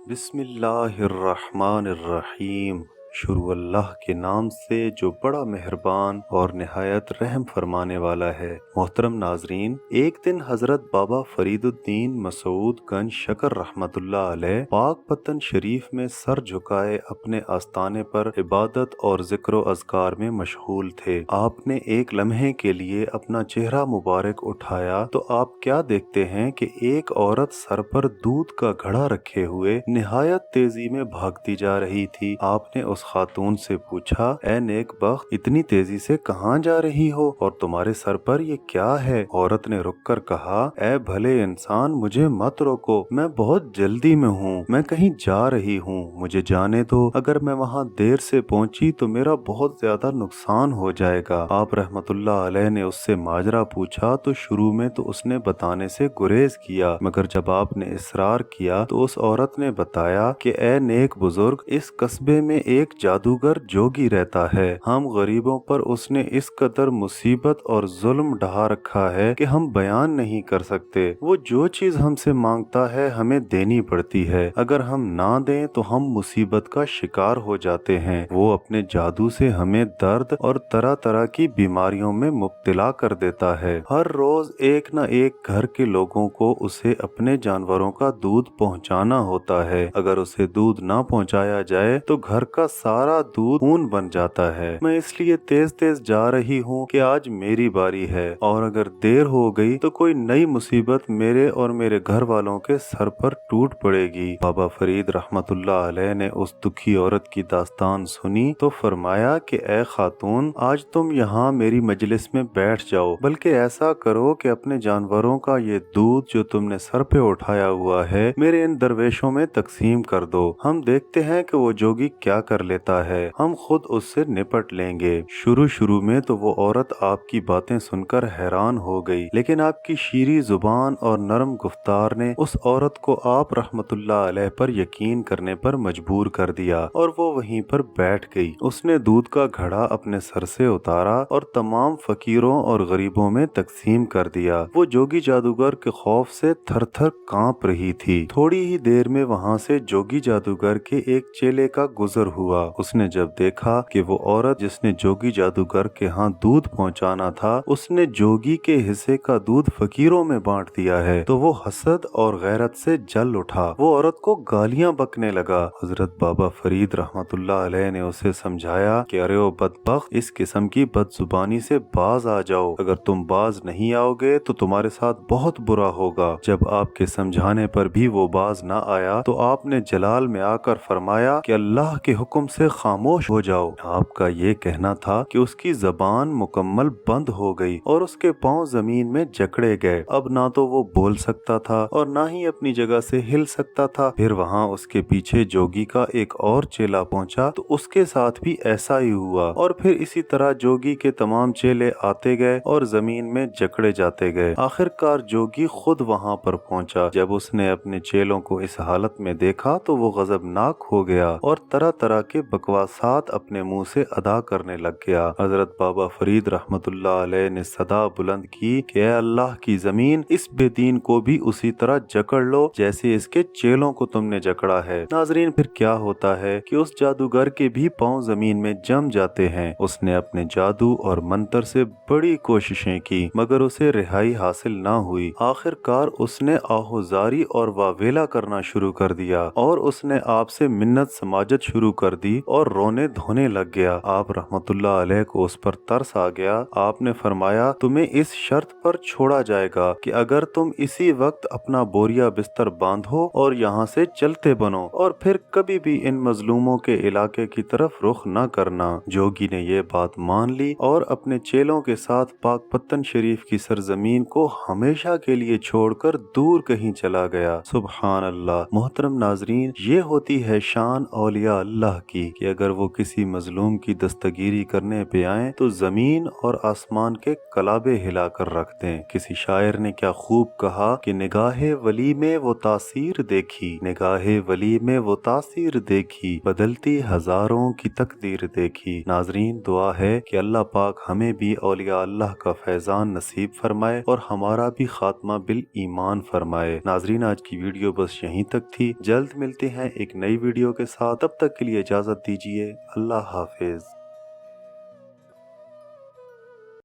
बिस्मिल्लाहिर्रहमानिर्रहीम। शुरू अल्लाह के नाम से जो बड़ा मेहरबान और निहायत रहम फरमाने वाला है। मोहतरम नाजरीन, एक दिन हजरत बाबा फरीदुद्दीन मसूद गंज शकर रहमतुल्लाह अलैह पाक पतन शरीफ में सर झुकाए अपने आस्ताने पर इबादत और जिक्र अज़कार में मशगूल थे। आपने एक लम्हे के लिए अपना चेहरा मुबारक उठाया तो आप क्या देखते हैं कि एक औरत सर पर दूध का घड़ा रखे हुए निहायत तेजी में भागती जा रही थी। आपने उस खातून से पूछा, ए नेक बख्त, इतनी तेजी से कहाँ जा रही हो और तुम्हारे सर पर ये क्या है? औरत ने रुककर कहा, ए भले इंसान, मुझे मत रोको, मैं बहुत जल्दी में हूँ, मैं कहीं जा रही हूँ, मुझे जाने दो। अगर मैं वहाँ देर से पहुँची तो मेरा बहुत ज्यादा नुकसान हो जाएगा। आप रहमतुल्लाह अलैह ने उससे माजरा पूछा तो शुरू में तो उसने बताने से गुरेज किया, मगर जब आपने इसरार किया तो उस औरत ने बताया कि ए नेक बुजुर्ग, इस कस्बे में एक जादूगर जोगी रहता है। हम गरीबों पर उसने इस कदर मुसीबत और जुल्म ढा रखा है कि हम बयान नहीं कर सकते। वो जो चीज हमसे मांगता है हमें देनी पड़ती है, अगर हम ना दें तो हम मुसीबत का शिकार हो जाते हैं। वो अपने जादू से हमें दर्द और तरह तरह की बीमारियों में मुब्तला कर देता है। हर रोज एक न एक घर के लोगों को उसे अपने जानवरों का दूध पहुंचाना होता है। अगर उसे दूध ना पहुंचाया जाए तो घर का सारा दूध खून बन जाता है। मैं इसलिए तेज तेज जा रही हूँ कि आज मेरी बारी है, और अगर देर हो गई तो कोई नई मुसीबत मेरे और मेरे घर वालों के सर पर टूट पड़ेगी। बाबा फरीद रहमतुल्लाह अलैह ने उस दुखी औरत की दास्तान सुनी तो फरमाया कि ए खातून, आज तुम यहाँ मेरी मजलिस में बैठ जाओ, बल्कि ऐसा करो कि अपने जानवरों का ये दूध जो तुमने सर पे उठाया हुआ है मेरे इन दरवेशों में तकसीम कर दो। हम देखते हैं कि वो जोगी क्या कर लेता है, हम खुद उससे निपट लेंगे। शुरू में तो वो औरत आपकी बातें सुनकर हैरान हो गई, लेकिन आपकी शीरी जुबान और नरम गुफ्तार ने उस औरत को आप रहमतुल्लाह अलैह पर यकीन करने पर मजबूर कर दिया और वो वहीं पर बैठ गई। उसने दूध का घड़ा अपने सर से उतारा और तमाम फकीरों और गरीबों में तकसीम कर दिया। वो जोगी जादूगर के खौफ से थर थर कांप रही थी। थोड़ी ही देर में वहाँ से जोगी जादूगर के एक चेले का गुजर हुआ। उसने जब देखा कि वो औरत जिसने जोगी जादूगर के यहाँ दूध पहुँचाना था उसने जोगी के हिस्से का दूध फकीरों में बांट दिया है, तो वो हसद और गैरत से जल उठा। वो औरत को गालियां बकने लगा। हजरत बाबा फरीद रहमतुल्लाह अलैह ने उसे समझाया कि अरे ओ बदबख्त, इस किस्म की बदजुबानी से बाज आ जाओ, अगर तुम बाज नहीं आओगे तो तुम्हारे साथ बहुत बुरा होगा। जब आपके समझाने पर भी वो बाज ना आया तो आपने जलाल में आकर फरमाया कि अल्लाह के हुक्म से खामोश हो जाओ। आपका ये कहना था कि उसकी जबान मुकम्मल बंद हो गई और उसके पांव जमीन में जकड़े गए। अब ना तो वो बोल सकता था और ना ही अपनी जगह से हिल सकता था। फिर वहाँ उसके पीछे जोगी का एक और चेला पहुँचा तो उसके साथ भी ऐसा ही हुआ, और फिर इसी तरह जोगी के तमाम चेले आते गए और जमीन में जकड़े जाते गए। आखिरकार जोगी खुद वहाँ पर पहुँचा। जब उसने अपने चेलों को इस हालत में देखा तो वो गजबनाक हो गया और तरह तरह के बकवासात अपने मुंह से अदा करने लग गया। हजरत बाबा फरीद रहमतुल्लाह अलैह ने सदा बुलंद की कि ऐ अल्लाह की जमीन, इस बेदीन को भी उसी तरह जकड़ लो जैसे इसके चेलों को तुमने जकड़ा है। नाजरीन, फिर क्या होता है कि उस जादूगर के भी पांव जमीन में जम जाते हैं। उसने अपने जादू और मंत्र से बड़ी कोशिशें की मगर उसे रिहाई हासिल ना हुई। आखिरकार उसने आहोजारी और वावेला करना शुरू कर दिया और उसने आपसे मिन्नत समाजत शुरू कर दी और रोने धोने लग गया। आप रहमतुल्लाह अलैह को उस पर तरस आ गया। आपने फरमाया, तुम्हें इस शर्त पर छोड़ा जाएगा कि अगर तुम इसी वक्त अपना बोरिया बिस्तर बांधो और यहाँ से चलते बनो और फिर कभी भी इन मजलूमों के इलाके की तरफ रुख न करना। जोगी ने ये बात मान ली और अपने चेलों के साथ पाक पत्तन शरीफ की सरजमीन को हमेशा के लिए छोड़कर दूर कहीं चला गया। सुबहान अल्लाह। मोहतरम नाजरीन, ये होती है शान औलिया अल्लाह کی کہ اگر وہ کسی مظلوم کی دستگیری کرنے پہ آئیں تو زمین اور آسمان کے کلابے ہلا کر رکھ دیں۔ کسی شاعر نے کیا خوب کہا کہ نگاہ ولی میں وہ تاثیر دیکھی، نگاہ ولی میں وہ تاثیر دیکھی، بدلتی ہزاروں کی تقدیر دیکھی۔ ناظرین، دعا ہے کہ اللہ پاک ہمیں بھی اولیاء اللہ کا فیضان نصیب فرمائے اور ہمارا بھی خاتمہ بالایمان فرمائے۔ ناظرین، آج کی ویڈیو بس یہیں تک تھی، جلد ملتے ہیں ایک نئی ویڈیو کے ساتھ، تب تک کے لیے اجازت دیجیے، اللہ حافظ۔